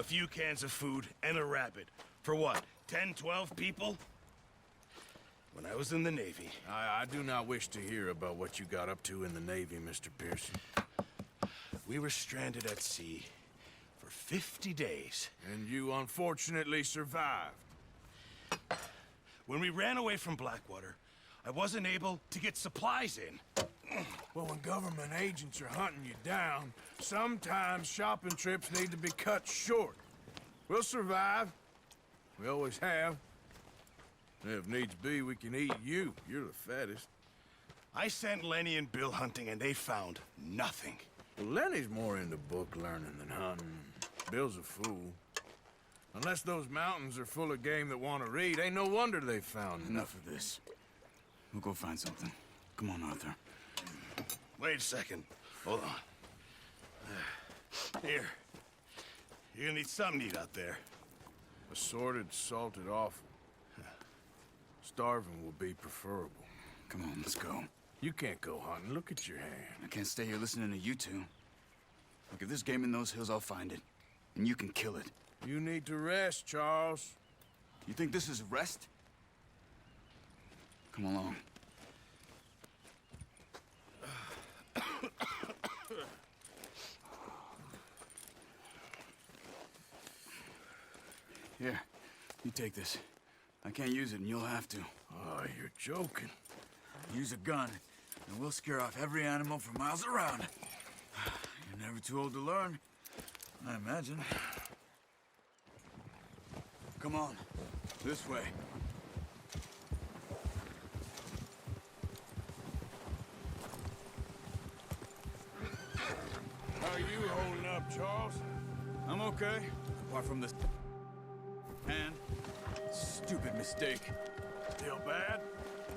a few cans of food, and a rabbit. For what, 10, 12 people? When I was in the Navy... I do not wish to hear about what you got up to in the Navy, Mr. Pearson. We were stranded at sea for 50 days. And you unfortunately survived. When we ran away from Blackwater, I wasn't able to get supplies in. Well, when government agents are hunting you down, sometimes shopping trips need to be cut short. We'll survive. We always have. If needs be, we can eat you. You're the fattest. I sent Lenny and Bill hunting, and they found nothing. Well, Lenny's more into book learning than hunting. Bill's a fool. Unless those mountains are full of game that want to read, ain't no wonder they found Enough of this. We'll go find something. Come on, Arthur. Wait a second. Hold on. Here. You're gonna need something to eat out there. Assorted, salted offal. Starving will be preferable. Come on, let's go. You can't go hunting. Look at your hand. I can't stay here listening to you two. Look, if there's game in those hills, I'll find it. And you can kill it. You need to rest, Charles. You think this is rest? Come along. Here, you take this. I can't use it, and you'll have to. Oh, you're joking. Use a gun, and we'll scare off every animal for miles around. You're never too old to learn, I imagine. Come on, this way. How are you holding up, Charles? I'm okay, apart from this hand. Stupid mistake. Still bad?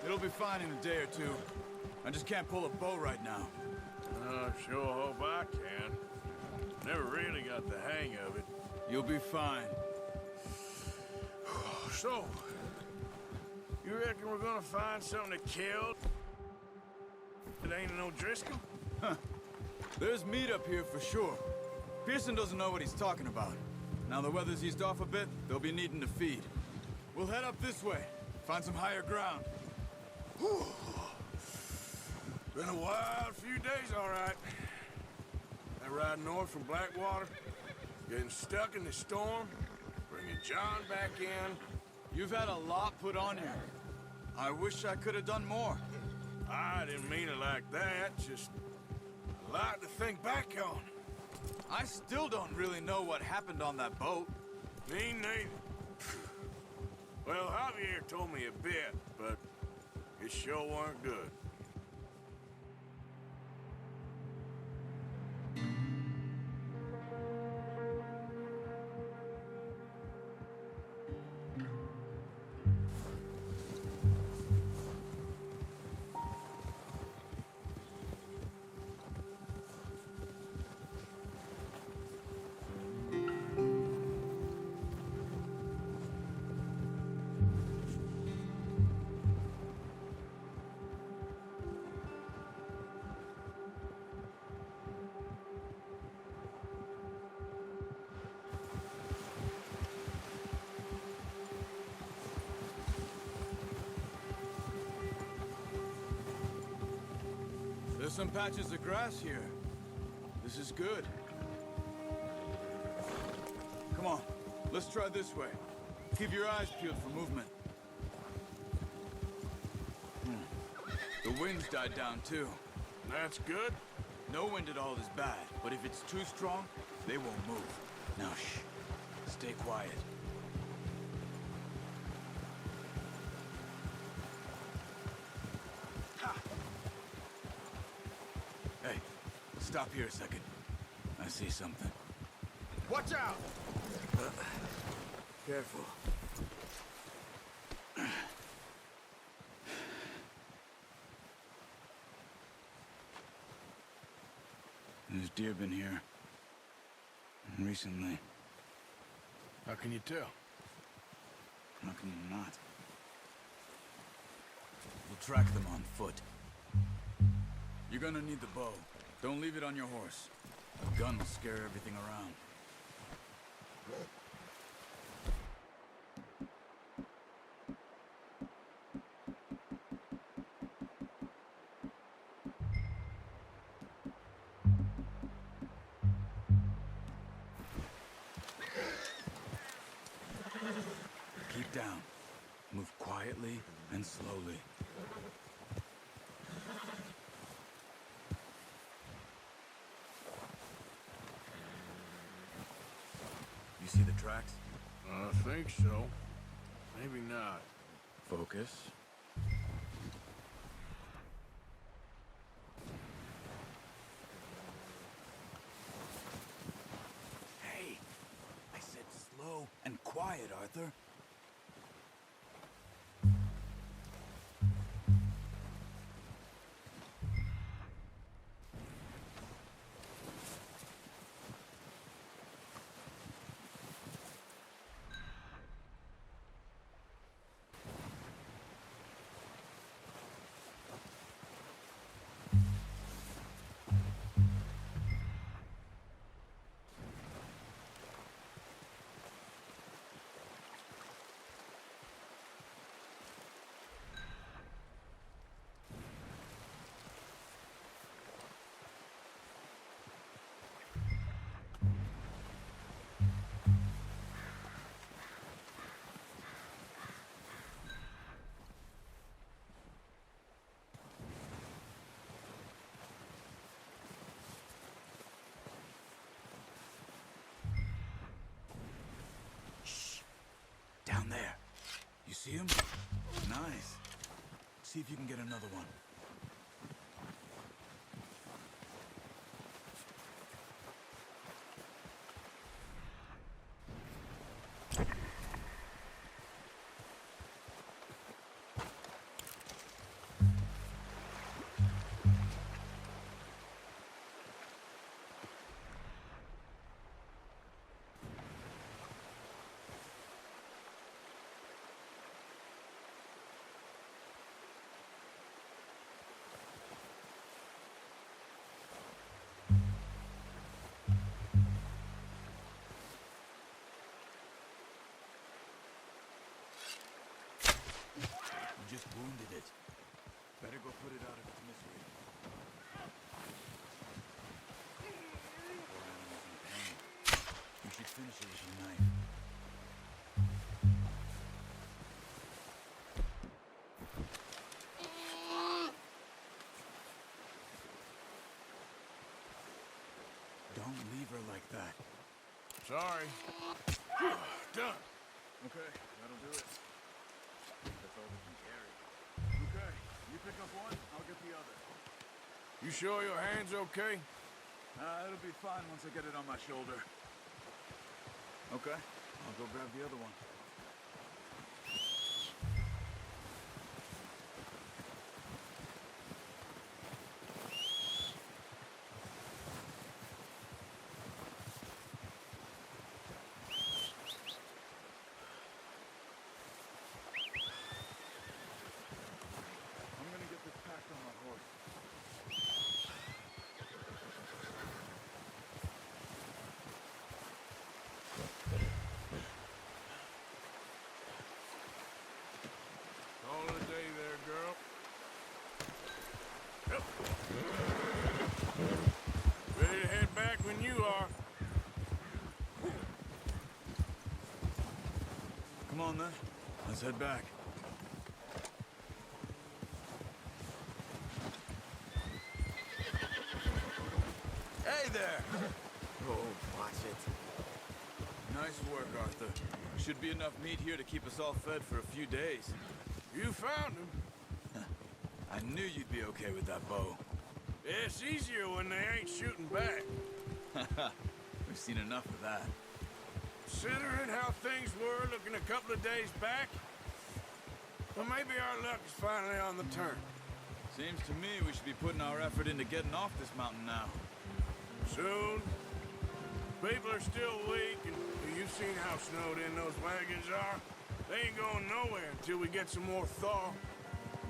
It'll be fine in a day or two. I just can't pull a bow right now. Sure hope I can. Never really got the hang of it. You'll be fine. So, you reckon we're gonna find something to kill? It ain't no Driscoll? Huh. There's meat up here for sure. Pearson doesn't know what he's talking about. Now the weather's eased off a bit, they'll be needing to feed. We'll head up this way, find some higher ground. Whew. Been a wild few days, all right. That ride north from Blackwater, getting stuck in the storm, bringing John back in. You've had a lot put on you. I wish I could have done more. I didn't mean it like that, just a lot to think back on. I still don't really know what happened on that boat. Me neither. Well, Javier told me a bit, but it sure weren't good. There's some patches of grass here. This is good. Come on, let's try this way. Keep your eyes peeled for movement. The wind's died down too. That's good. No wind at all is bad, but if it's too strong, they won't move. Now shh, stay quiet. Hey, stop here a second. I see something. Watch out! Careful. There's deer been here. Recently. How can you tell? How can you not? We'll track them on foot. You're gonna need the bow. Don't leave it on your horse. A gun will scare everything around. it down. Move quietly and slowly. You see the tracks? I think so. Maybe not. Focus. Hey, I said slow and quiet, Arthur. Down there. You see him? Nice. See if you can get another one. You just wounded it. Better go put it out of its misery. Poor animal's in pain. You should finish it with your knife. Don't leave her like that. Sorry. Done. Okay, that'll do it. That's all we can carry. Okay, you pick up one, I'll get the other. You sure your hand's okay? It'll be fine once I get it on my shoulder. Okay, I'll go grab the other one. I'm gonna get this packed on my horse. Call it a day there, girl. Yep. Ready to head back when you are. Come on then, let's head back. Hey there! Oh, watch it. Nice work, Arthur. Should be enough meat here to keep us all fed for a few days. You found him. I knew you'd be okay with that bow. It's easier when they ain't shooting back. We've seen enough of that. Considering how things were looking a couple of days back, well, maybe our luck is finally on the turn. Seems to me we should be putting our effort into getting off this mountain now. Soon. People are still weak, and you've seen how snowed in those wagons are. They ain't going nowhere until we get some more thaw.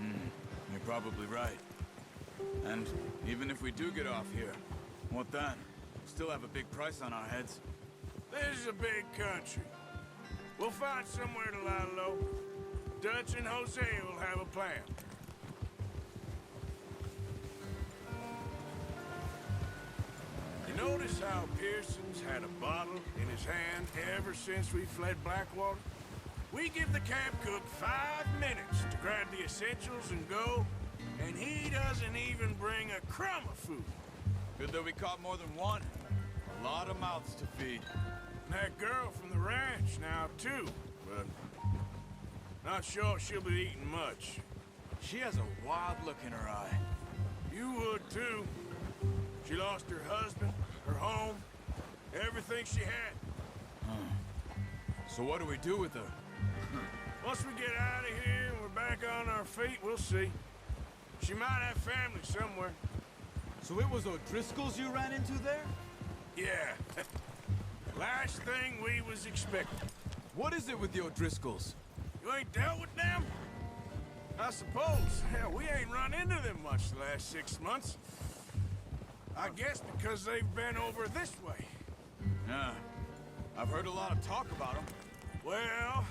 You're probably right. And even if we do get off here, what then? Still have a big price on our heads. This is a big country. We'll find somewhere to lie low. Dutch and Jose will have a plan. You notice how Pearson's had a bottle in his hand ever since we fled Blackwater? We give the camp cook 5 minutes to grab the essentials and go, and he doesn't even bring a crumb of food. Good that we caught more than one. A lot of mouths to feed. And that girl from the ranch now, too, but not sure she'll be eating much. She has a wild look in her eye. You would, too. She lost her husband, her home, everything she had. So what do we do with her? Once we get out of here and we're back on our feet, we'll see. She might have family somewhere. So it was O'Driscoll's you ran into there? Yeah. Last thing we was expecting. What is it with the O'Driscolls? You ain't dealt with them? I suppose. Hell, we ain't run into them much the last 6 months. I guess because they've been over this way. Yeah. I've heard a lot of talk about them. Well,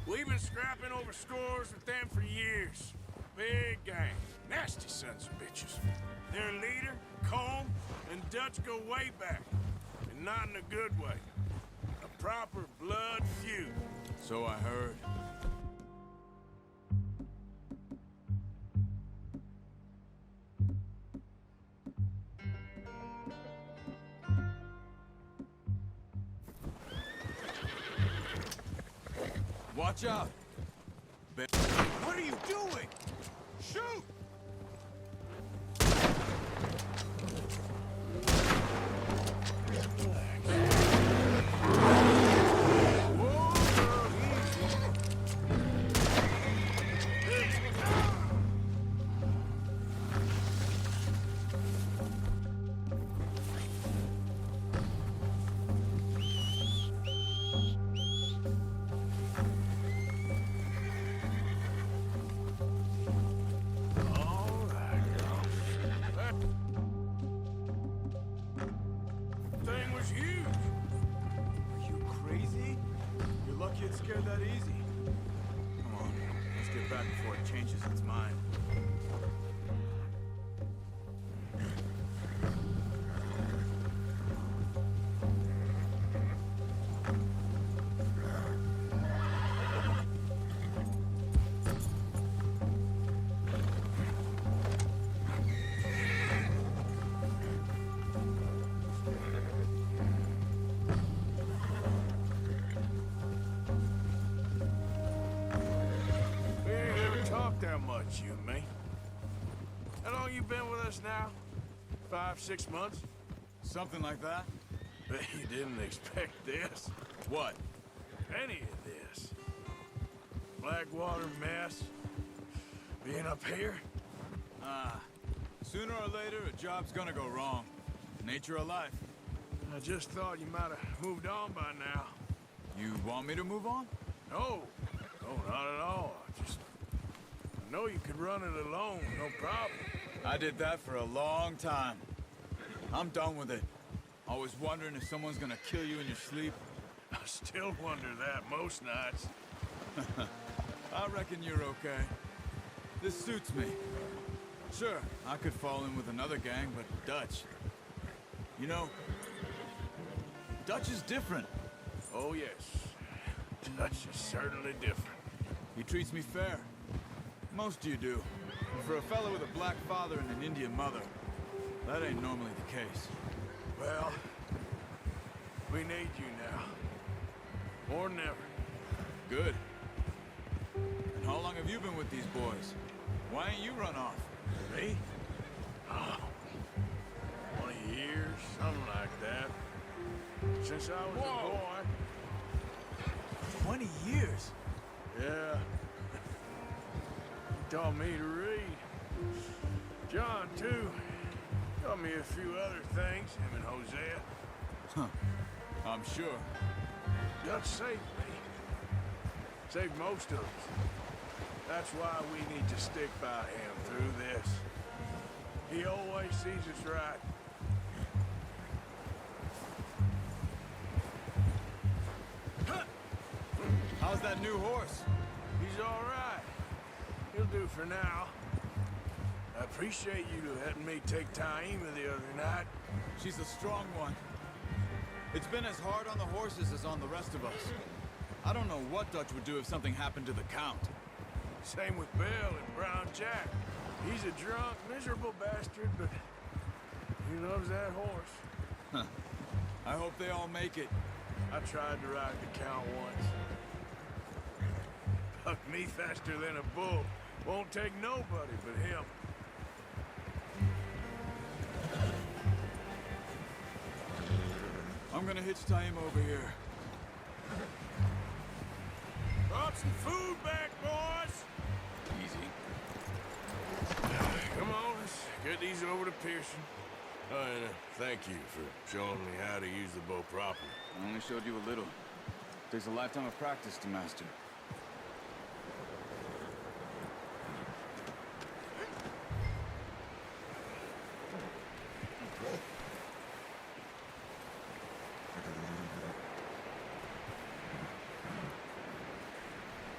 we've been scrapping over scores with them for years. Big gang. Nasty sons of bitches. Their leader, Combe, and Dutch go way back. And not in a good way. A proper blood feud. So I heard. Watch out! What are you doing? Shoot! It scared that easy. Come on, let's get back before it changes its mind. That much, you and me. How long you been with us now? 5, 6 months? Something like that? Bet you didn't expect this. What? Any of this. Blackwater mess. Being up here? Sooner or later, a job's gonna go wrong. Nature of life. I just thought you might have moved on by now. You want me to move on? No. No, not at all. I know you could run it alone, no problem. I did that for a long time. I'm done with it. Always wondering if someone's gonna kill you in your sleep. I still wonder that most nights. I reckon you're okay. This suits me. Sure, I could fall in with another gang, but Dutch... You know, Dutch is different. Oh, yes. Dutch is certainly different. He treats me fair. Most of you do. And for a fellow with a black father and an Indian mother, that ain't normally the case. Well, we need you now. More than ever. Good. And how long have you been with these boys? Why ain't you run off? Me? Oh, 20 years, something like that. Since I was a boy. 20 years? Yeah. He taught me to read. John, too. Taught me a few other things, him and Hosea. Huh. I'm sure. Dutch saved me. Saved most of us. That's why we need to stick by him through this. He always sees us right. How's that new horse? He's all right. He'll do for now. I appreciate you letting me take Taima the other night. She's a strong one. It's been as hard on the horses as on the rest of us. I don't know what Dutch would do if something happened to the Count. Same with Bill and Brown Jack. He's a drunk, miserable bastard, but he loves that horse. I hope they all make it. I tried to ride the Count once. Bucked me faster than a bull. Won't take nobody but him. I'm gonna hitch tie him over here. Brought some food back, boys! Easy. Come on, let's get these over to Pearson. Oh, and thank you for showing me how to use the bow properly. I only showed you a little. Takes a lifetime of practice to master.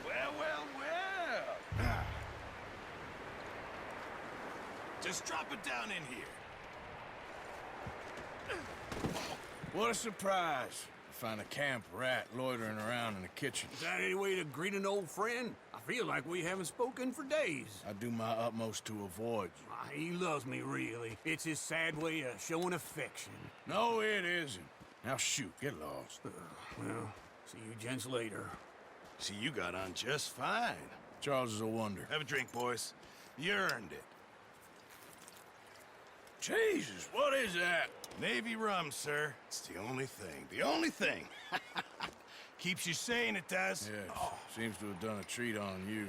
Well. Just drop it down in here. What a surprise. Find a camp rat loitering around in the kitchen. Is that any way to greet an old friend? I feel like we haven't spoken for days. I do my utmost to avoid you. He loves me, really. It's his sad way of showing affection. No, it isn't. Now shoot, get lost. Well, see you gents later. See, you got on just fine. Charles is a wonder. Have a drink, boys. You earned it. Jesus, what is that? Navy rum, sir. It's the only thing. The only thing. Keeps you sane, it does. Yes, seems to have done a treat on you.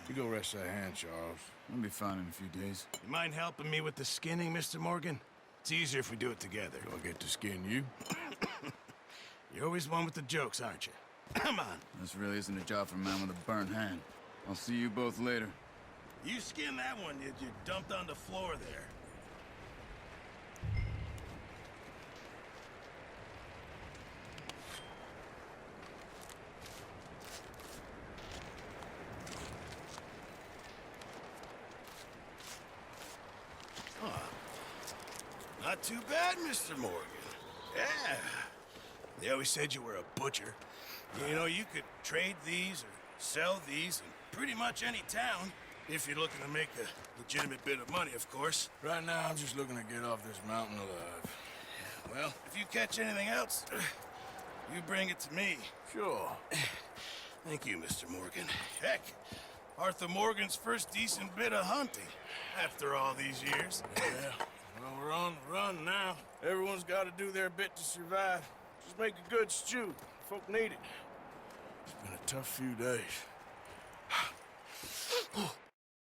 You go rest that hand, Charles. I'll be fine in a few days. You mind helping me with the skinning, Mr. Morgan? It's easier if we do it together. Do I get to skin you? You're always one with the jokes, aren't you? Come on. This really isn't a job for a man with a burnt hand. I'll see you both later. You skinned that one you dumped on the floor there. Not too bad, Mr. Morgan. Yeah. They always said you were a butcher. You know, you could trade these or sell these in pretty much any town, if you're looking to make a legitimate bit of money, of course. Right now, I'm just looking to get off this mountain alive. Well, if you catch anything else, you bring it to me. Sure. Thank you, Mr. Morgan. Heck, Arthur Morgan's first decent bit of hunting after all these years. Yeah. Well, we're on the run now. Everyone's got to do their bit to survive. Just make a good stew. Folk need it. It's been a tough few days.